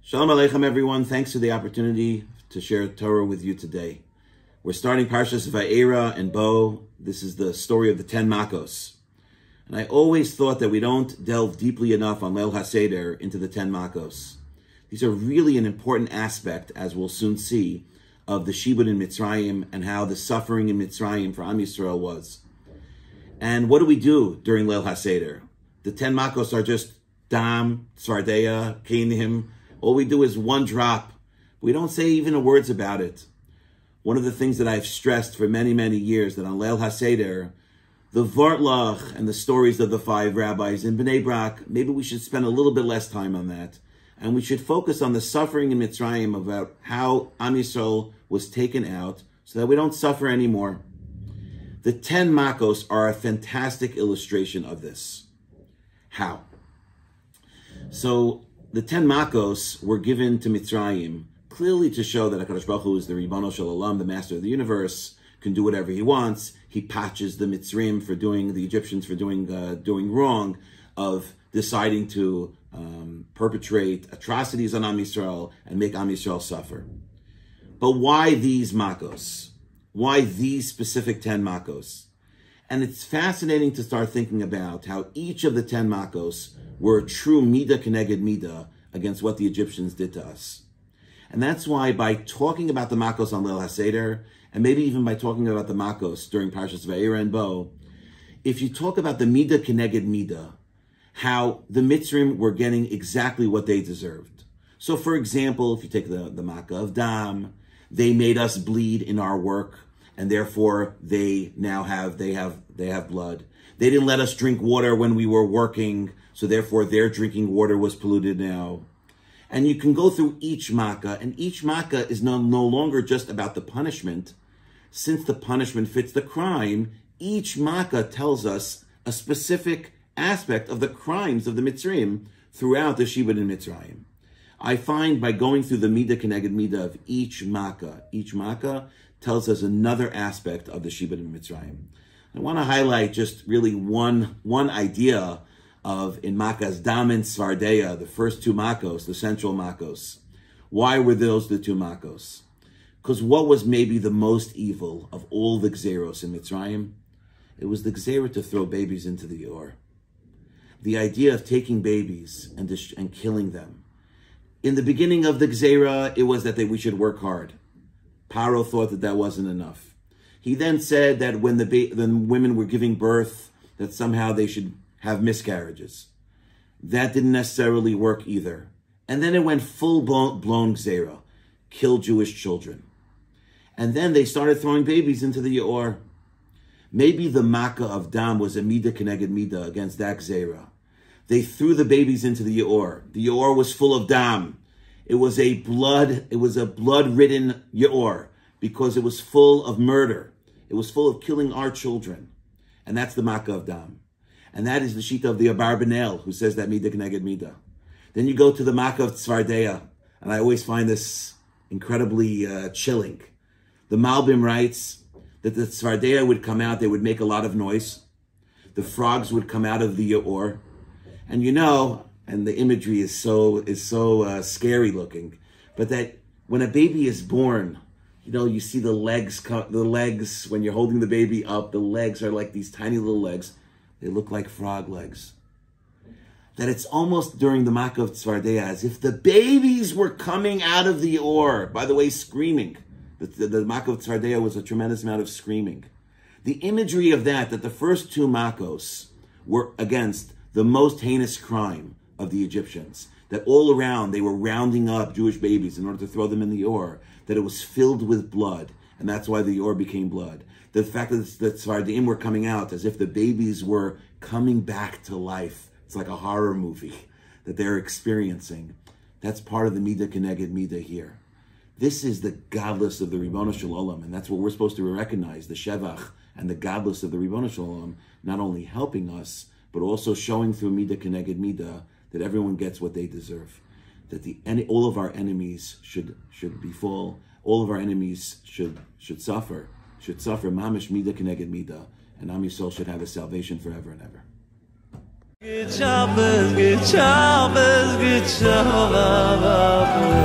Shalom Aleichem, everyone. Thanks for the opportunity to share Torah with you today. We're starting Parshat Va'era and Bo. This is the story of the 10 Makos. And I always thought that we don't delve deeply enough on Leil HaSeder into the 10 Makos. These are really an important aspect, as we'll soon see, of the Shibud in Mitzrayim and how the suffering in Mitzrayim for Am Yisrael was. And what do we do during Leil HaSeder? The 10 Makos are just Dam, Tzvardeya, Keinim. All we do is one drop. We don't say even a words about it. One of the things that I've stressed for many, many years, that on Leil HaSeder, the Vortlach and the stories of the 5 rabbis in Bnei Brak, maybe we should spend a little bit less time on that. And we should focus on the suffering in Mitzrayim, about how Am Yisrael was taken out so that we don't suffer anymore. The 10 Makos are a fantastic illustration of this. How? So, the 10 Makos were given to Mitzrayim clearly to show that HaKadosh Baruch Hu is the Ribbono Shel Olam, the master of the universe, can do whatever he wants. He patches the Mitzrayim for doing, the Egyptians for doing wrong, of deciding to perpetrate atrocities on Am Yisrael and make Am Yisrael suffer. But why these Makos? Why these specific 10 Makos? And it's fascinating to start thinking about how each of the 10 Makos were a true Midah Keneged Midah against what the Egyptians did to us. And that's why by talking about the Makos on Leil HaSeder, and maybe even by talking about the Makos during Parshat Va'era and Bo, if you talk about the Midah Keneged Midah, how the Mitzrayim were getting exactly what they deserved. So for example, if you take the Makkah of Dam, they made us bleed in our work, and therefore they have blood. They didn't let us drink water when we were working, so therefore their drinking water was polluted now. And you can go through each Makkah, and each Makkah is no longer just about the punishment. Since the punishment fits the crime, each Makkah tells us a specific aspect of the crimes of the Mitzrayim throughout the Shibud in Mitzrayim. I find by going through the Midah Keneged Midah of each Makkah tells us another aspect of the Shibud in Mitzrayim. I want to highlight just really one idea of, in Makkah's Dam and Tzvardeya, the first 2 Makos, the central Makos. Why were those the 2 Makos? Because what was maybe the most evil of all the Gzeros in Mitzrayim? It was the Gzera to throw babies into the Yor. The idea of taking babies and killing them. In the beginning of the Gzera, it was that we should work hard. Paro thought that wasn't enough. He then said that when the women were giving birth, that somehow they should have miscarriages. That didn't necessarily work either. And then it went full-blown Gzera, kill Jewish children. And then they started throwing babies into the Yor. Maybe the Makkah of Dam was a Midah Keneged Midah against that Gzera. They threw the babies into the Yor. The Yor was full of Dam. It was a blood-ridden Yor because it was full of murder. It was full of killing our children. And that's the Makkah of Dam. And that is the Shita of the Abarbanel, who says that Midah Keneged Midah. Then you go to the Makkah of Tzvardeya, and I always find this incredibly chilling. The Malbim writes that the Tzvardeya would come out, they would make a lot of noise. The frogs would come out of the Yor. And and the imagery is so scary looking, but that when a baby is born, you see the legs, when you're holding the baby up, the legs are like these tiny little legs. They look like frog legs. That it's almost during the Makkah of Tzvardeya as if the babies were coming out of the Yor. By the way, screaming. The Makkah of Tzvardeya was a tremendous amount of screaming. The imagery of that the first 2 Makos were against the most heinous crime of the Egyptians. That all around they were rounding up Jewish babies in order to throw them in the Yor. That it was filled with blood. And that's why the Yor became blood. The fact that the Tzvardeim were coming out as if the babies were coming back to life. It's like a horror movie that they're experiencing. That's part of the Midah Keneged Midah here. This is the godless of the Ribbono Shel Olam, and that's what we're supposed to recognize, the Shevach and the godless of the Ribbono Shel Olam, not only helping us, but also showing through Midah Keneged Midah that everyone gets what they deserve. That all of our enemies should befall, all of our enemies should suffer mamish Midah Keneged Midah, and Am Yisrael should have a salvation forever and ever. Good Shabbos, good Shabbos, good Shabbos.